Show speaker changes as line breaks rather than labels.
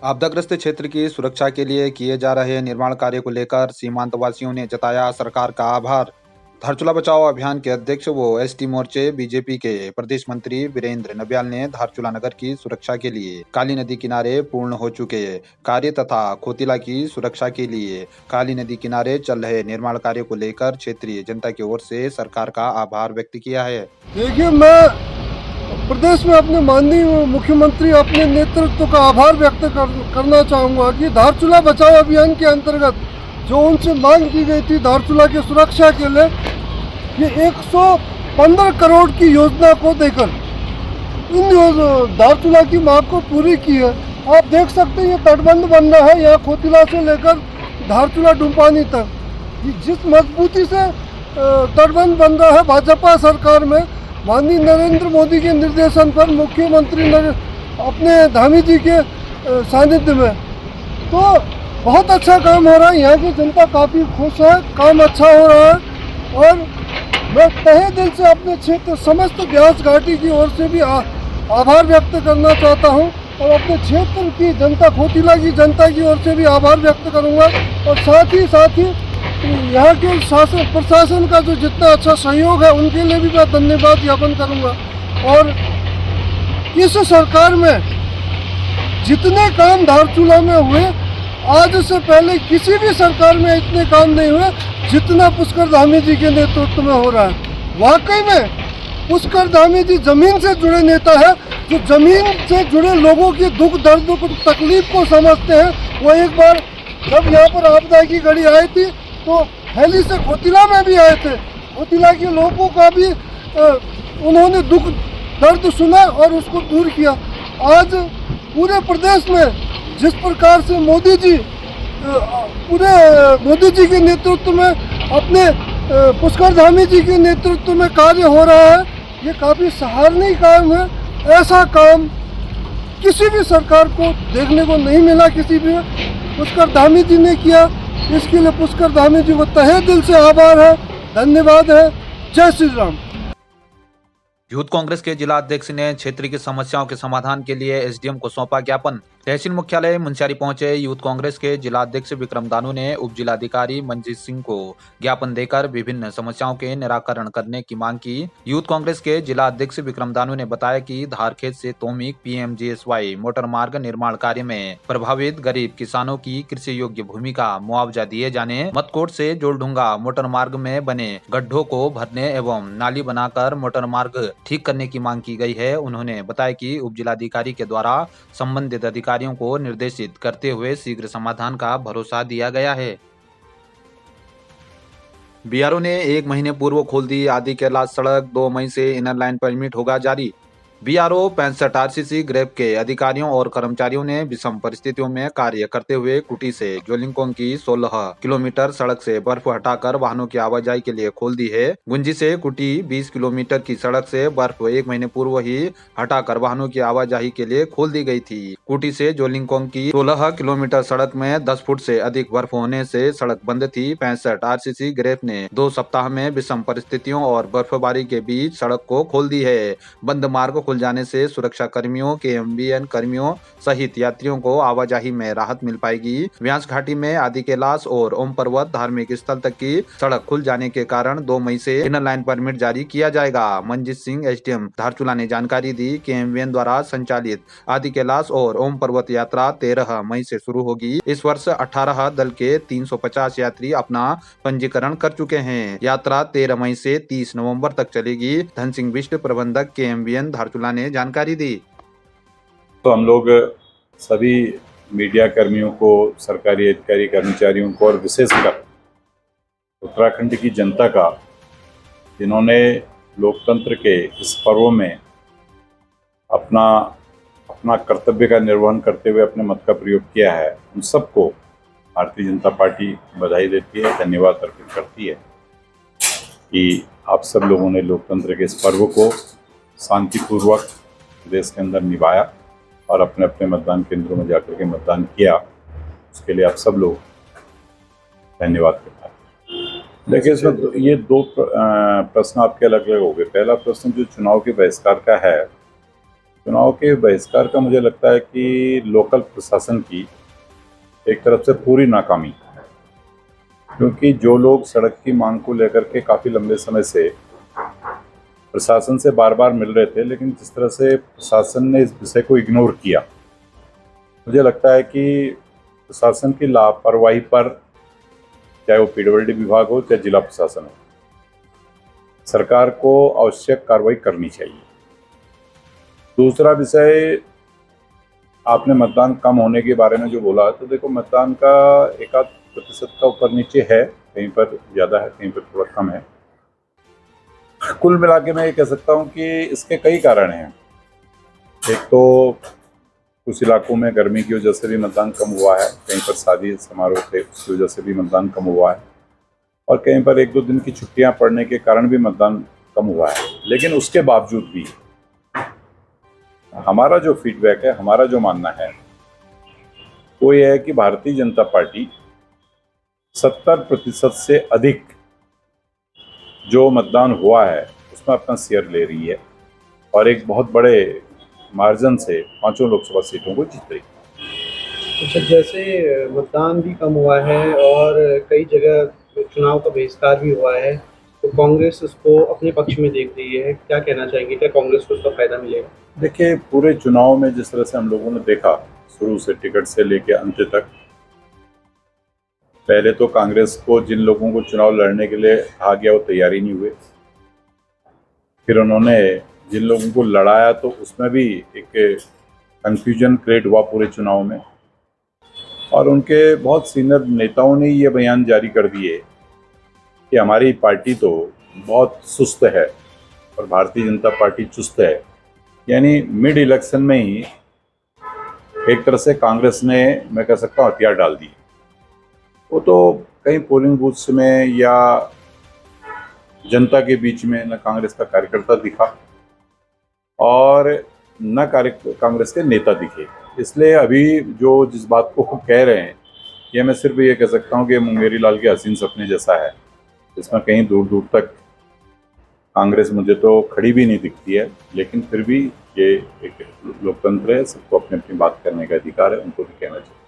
आपदाग्रस्त क्षेत्र की सुरक्षा के लिए किए जा रहे निर्माण कार्य को लेकर सीमांत वासियों ने जताया सरकार का आभार। धारचूला बचाओ अभियान के अध्यक्ष व एसटी मोर्चे बीजेपी के प्रदेश मंत्री वीरेंद्र नबियाल ने धारचूला नगर की सुरक्षा के लिए काली नदी किनारे पूर्ण हो चुके कार्य तथा खोतिला की सुरक्षा के लिए काली नदी किनारे चल रहे निर्माण कार्य को लेकर क्षेत्रीय जनता की ओर से सरकार का आभार व्यक्त किया है।
देखिए, मैं प्रदेश में अपने माननीय मुख्यमंत्री अपने नेतृत्व का आभार व्यक्त करना चाहूँगा कि धारचूला बचाओ अभियान के अंतर्गत जो उनसे मांग की गई थी धारचूला की सुरक्षा के लिए, ये 115 करोड़ की योजना को देकर इन धारचूला की मांग को पूरी की है। आप देख सकते हैं ये तटबंध बन रहा है, यहाँ खोतिला से लेकर धारचूला डुम्पानी तक जिस मजबूती से तटबंध बन रहा है भाजपा सरकार में माननीय नरेंद्र मोदी के निर्देशन पर मुख्यमंत्री अपने धामी जी के सानिध्य में, तो बहुत अच्छा काम हो रहा है। यहाँ की जनता काफ़ी खुश है, काम अच्छा हो रहा है और मैं तहे दिल से अपने क्षेत्र समस्त ब्यास घाटी की ओर से भी आभार व्यक्त करना चाहता हूँ और अपने क्षेत्र की जनता खोतिला की जनता की ओर से भी आभार व्यक्त करूँगा और साथ ही यहाँ के शासन प्रशासन का जो जितना अच्छा सहयोग है उनके लिए भी मैं धन्यवाद ज्ञापन करूँगा। और इस सरकार में जितने काम धारचूला में हुए आज से पहले किसी भी सरकार में इतने काम नहीं हुए जितना पुष्कर धामी जी के नेतृत्व में हो रहा है। वाकई में पुष्कर धामी जी जमीन से जुड़े नेता है, जो जमीन से जुड़े लोगों की दुख दर्द को तकलीफ को समझते हैं। वो एक बार जब यहाँ पर आपदा की घड़ी आई थी तो हेली से खोतिला में भी आए थे, खोतिला के लोगों का भी उन्होंने दुख दर्द सुना और उसको दूर किया। आज पूरे प्रदेश में जिस प्रकार से मोदी जी के नेतृत्व में अपने पुष्कर धामी जी के नेतृत्व में कार्य हो रहा है, ये काफ़ी सराहनीय काम है। ऐसा काम किसी भी सरकार को देखने को नहीं मिला, किसी भी पुष्कर धामी जी ने किया। इसके लिए पुष्कर धामी जी को तहे दिल से आभार है, धन्यवाद है। जय श्री राम।
यूथ कांग्रेस के जिला अध्यक्ष ने क्षेत्र की समस्याओं के समाधान के लिए एसडीएम को सौंपा ज्ञापन। तहसील मुख्यालय मुंशियारी पहुंचे यूथ कांग्रेस के जिला अध्यक्ष विक्रम दानू ने उप जिलाधिकारी मंजीत सिंह को ज्ञापन देकर विभिन्न समस्याओं के निराकरण करने की मांग की। यूथ कांग्रेस के जिला अध्यक्ष विक्रम दानू ने बताया कि धारखेत से तोमिक पीएमजीएसवाई मोटर मार्ग निर्माण कार्य में प्रभावित गरीब किसानों की कृषि योग्य भूमि का मुआवजा दिए जाने, मतकोट से जोलढुंगा मोटर मार्ग में बने गड्ढों को भरने एवं नाली बनाकर मोटर मार्ग ठीक करने की मांग की गई है। उन्होंने बताया कि उप जिलाधिकारी के द्वारा संबंधित अधिकारियों को निर्देशित करते हुए शीघ्र समाधान का भरोसा दिया गया है। बीआरओ ने 1 महीने पूर्व खोल दी आदि कैलाश सड़क, 2 मई से इनर लाइन परमिट होगा जारी। बीआरओ 65 आरसीसी ग्रेप के अधिकारियों और कर्मचारियों ने विषम परिस्थितियों में कार्य करते हुए कुटी से जोलिंगकोंग की 16 किलोमीटर सड़क से बर्फ हटाकर वाहनों की आवाजाही के लिए खोल दी है। गुंजी से कुटी 20 किलोमीटर की सड़क से बर्फ 1 महीने पूर्व ही हटाकर वाहनों की आवाजाही के लिए खोल दी गई थी। कुटी से जोलिंगकोंग की 16 किलोमीटर सड़क में 10 फुट से अधिक बर्फ होने से सड़क बंद थी। 65 आरसीसी ग्रेप ने 2 सप्ताह में विषम परिस्थितियों और बर्फबारी के बीच सड़क को खोल दी है। बंद मार्ग खुल जाने से सुरक्षा कर्मियों, केएमवीएन कर्मियों सहित यात्रियों को आवाजाही में राहत मिल पाएगी। व्यास घाटी में आदि कैलाश और ओम पर्वत धार्मिक स्थल तक की सड़क खुल जाने के कारण 2 मई से इनर लाइन परमिट जारी किया जाएगा। मंजीत सिंह एसडीएम धारचूला ने जानकारी दी। केएमवीएन द्वारा संचालित आदि कैलाश और ओम पर्वत यात्रा 13 मई से शुरू होगी। इस वर्ष 18 दल के 350 यात्री अपना पंजीकरण कर चुके हैं। यात्रा 13 मई से 30 नवंबर तक चलेगी। धन सिंह बिष्ट प्रबंधक केएमवीएन धारचूला ने जानकारी दी।
तो हम लोग सभी मीडिया कर्मियों को, सरकारी अधिकारी कर्मचारियों को और विशेषकर उत्तराखंड की जनता का, जिन्होंने लोकतंत्र के इस पर्व में अपना कर्तव्य का निर्वहन करते हुए अपने मत का प्रयोग किया है, उन सबको भारतीय जनता पार्टी बधाई देती है, धन्यवाद अर्पित करती है कि आप सब लोगों ने लोकतंत्र के इस पर्व को शांतिपूर्वक देश के अंदर निभाया और अपने अपने मतदान केंद्रों में जाकर के मतदान किया। उसके लिए आप सब लोग धन्यवाद करता है। देखिए, इसमें ये 2 प्रश्न आपके अलग अलग हो गए। पहला प्रश्न जो चुनाव के बहिष्कार का है, चुनाव के बहिष्कार का मुझे लगता है कि लोकल प्रशासन की एक तरफ से पूरी नाकामी, क्योंकि जो लोग सड़क की मांग को लेकर के काफ़ी लंबे समय से प्रशासन से बार बार मिल रहे थे, लेकिन जिस तरह से प्रशासन ने इस विषय को इग्नोर किया, मुझे लगता है कि प्रशासन की लापरवाही पर, चाहे वो पीडब्ल्यूडी विभाग हो चाहे जिला प्रशासन हो, सरकार को आवश्यक कार्रवाई करनी चाहिए। दूसरा विषय, आपने मतदान कम होने के बारे में जो बोला, तो देखो मतदान का 1-8% का ऊपर नीचे है, कहीं पर ज़्यादा है कहीं पर थोड़ा कम है। कुल मिला के मैं ये कह सकता हूँ कि इसके कई कारण हैं। एक तो कुछ इलाकों में गर्मी की वजह से भी मतदान कम हुआ है, कहीं पर शादी समारोह थे उसकी वजह से भी मतदान कम हुआ है, और कहीं पर 1-2 दिन की छुट्टियां पड़ने के कारण भी मतदान कम हुआ है। लेकिन उसके बावजूद भी हमारा जो फीडबैक है, हमारा जो मानना है वो ये है कि भारतीय जनता पार्टी 70% से अधिक जो मतदान हुआ है उसमें अपना शेयर ले रही है और एक बहुत बड़े मार्जिन से 5 लोकसभा सीटों को जीत रही है।
अच्छा, जैसे मतदान भी कम हुआ है और कई जगह चुनाव का बहिष्कार भी हुआ है, तो कांग्रेस उसको अपने पक्ष में देख रही है। क्या कहना चाहेंगे, क्या कांग्रेस को उसका फायदा मिलेगा?
देखिए, पूरे चुनाव में जिस तरह से हम लोगों ने देखा, शुरू से टिकट से लेकर अंत तक, पहले तो कांग्रेस को जिन लोगों को चुनाव लड़ने के लिए कहा गया वो तैयारी नहीं हुए, फिर उन्होंने जिन लोगों को लड़ाया तो उसमें भी एक कंफ्यूजन क्रिएट हुआ पूरे चुनाव में, और उनके बहुत सीनियर नेताओं ने ये बयान जारी कर दिए कि हमारी पार्टी तो बहुत सुस्त है और भारतीय जनता पार्टी चुस्त है। यानी मिड इलेक्शन में ही एक तरह से कांग्रेस ने, मैं कह सकता हूँ, हथियार डाल दिए। वो तो कहीं पोलिंग बूथ्स में या जनता के बीच में न कांग्रेस का कार्यकर्ता दिखा और न कांग्रेस के नेता दिखे। इसलिए अभी जो जिस बात को कह रहे हैं, ये मैं सिर्फ ये कह सकता हूँ कि मुंगेरी लाल के हसीन सपने जैसा है, इसमें कहीं दूर दूर तक कांग्रेस मुझे तो खड़ी भी नहीं दिखती है। लेकिन फिर भी ये एक लोकतंत्र है, सबको अपनी अपनी बात करने का अधिकार है, उनको भी कहना चाहिए।